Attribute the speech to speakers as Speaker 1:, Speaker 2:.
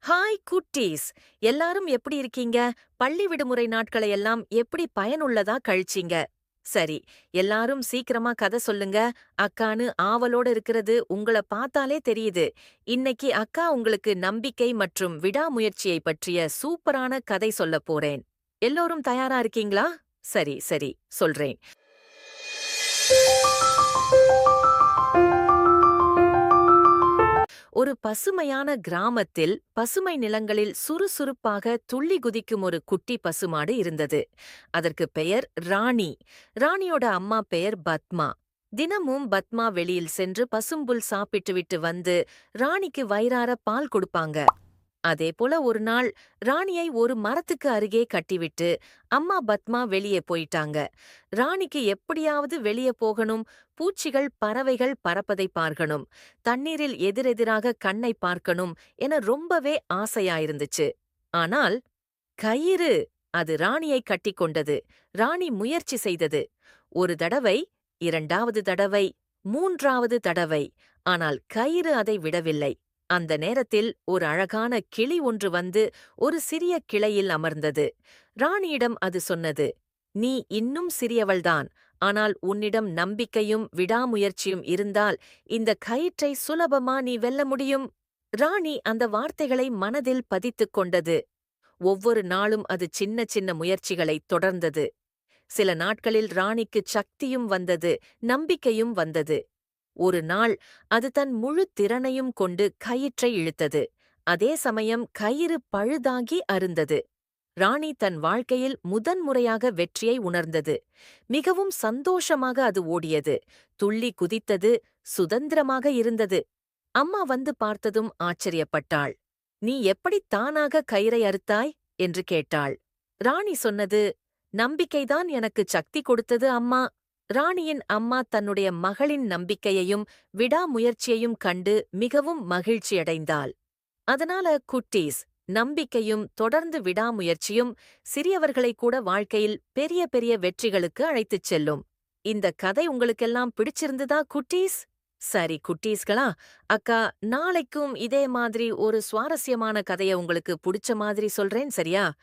Speaker 1: Hi குட்டீஸ்! எல்லாரும் எப்படி இருக்கீங்க? பள்ளி விடுமுறை நாட்களை எல்லாம் எப்படி பயனுள்ளதா கழிச்சீங்க? சரி, எல்லாரும் சீக்கிரமா கதை சொல்லுங்க. அக்கான்னு ஆவலோட இருக்கிறது உங்கள பார்த்தாலே தெரியுது. இன்னைக்கு அக்கா உங்களுக்கு நம்பிக்கை மற்றும் விடாமுயற்சியை பற்றிய சூப்பரான கதை சொல்லப் போறேன். எல்லோரும் தயாரா இருக்கீங்களா? சரி, சரி, சொல்றேன். ஒரு பசுமையான கிராமத்தில் பசுமை நிலங்களில் சுறுசுறுப்பாக துள்ளி குதிக்கும் ஒரு குட்டி பசுமாடு இருந்தது. அதற்கு பெயர் ராணி. ராணியோட அம்மா பெயர் பத்மா. தினமும் பத்மா வெளியில் சென்று பசும்புல் சாப்பிட்டுவிட்டு வந்து ராணிக்கு வயிறார பால் கொடுப்பாங்க. அதேபோல ஒரு நாள் ராணியை ஒரு மரத்துக்கு அருகே கட்டிவிட்டு அம்மா பத்மா வெளியே போயிட்டாங்க. ராணிக்கு எப்படியாவது வெளியே போகணும், பூச்சிகள் பறவைகள் பறப்பதை பார்க்கணும், தண்ணீரில் எதிரெதிராக கண்ணை பார்க்கணும் என ரொம்பவே ஆசையாயிருந்துச்சு. ஆனால் கயிறு அது ராணியை கட்டிக்கொண்டது. ராணி முயற்சி செய்தது. ஒரு தடவை, இரண்டாவது தடவை, மூன்றாவது தடவை. ஆனால் கயிறு அதை விடவில்லை. அந்த நேரத்தில் ஒரு அழகான கிளி ஒன்று வந்து ஒரு சிறிய கிளையில் அமர்ந்தது. ராணியிடம் அது சொன்னது, "நீ இன்னும் சிறியவள்தான். ஆனால் உன்னிடம் நம்பிக்கையும் விடாமுயற்சியும் இருந்தால் இந்த கயிற்றை சுலபமா நீ வெல்ல முடியும்." ராணி அந்த வார்த்தைகளை மனதில் பதித்துக் கொண்டது. ஒவ்வொரு நாளும் அது சின்ன சின்ன முயற்சிகளைத் தொடர்ந்தது. சில நாட்களில் ராணிக்குச் சக்தியும் வந்தது, நம்பிக்கையும் வந்தது. ஒரு நாள் அது தன் முழு திறனையும் கொண்டு கயிற்றை இழுத்தது. அதே சமயம் கயிறு பழுதாகி அறுந்தது. ராணி தன் வாழ்க்கையில் முதன்முறையாக வெற்றியை உணர்ந்தது. மிகவும் சந்தோஷமாக அது ஓடியது, துள்ளி குதித்தது, சுதந்திரமாக இருந்தது. அம்மா வந்து பார்த்ததும் ஆச்சரியப்பட்டாள். "நீ எப்படித் தானாக கயிறை அறுத்தாய்?" என்று கேட்டாள். ராணி சொன்னது, "நம்பிக்கைதான் எனக்கு சக்தி கொடுத்தது அம்மா." ராணியின் அம்மா தன்னுடைய மகளின் நம்பிக்கையையும் விடாமுயற்சியையும் கண்டு மிகவும் மகிழ்ச்சியடைந்தாள். அதனால குட்டீஸ், நம்பிக்கையும் தொடர்ந்து விடாமுயற்சியும் சிறியவர்களை கூட வாழ்க்கையில் பெரிய பெரிய வெற்றிகளுக்கு அழைத்துச் செல்லும். இந்த கதை உங்களுக்கெல்லாம் பிடிச்சிருந்ததா குட்டீஸ்? சரி குட்டீஸ்களா, அக்கா நாளைக்கும் இதே மாதிரி ஒரு சுவாரஸ்யமான கதைய உங்களுக்கு புடிச்ச மாதிரி சொல்றேன், சரியா?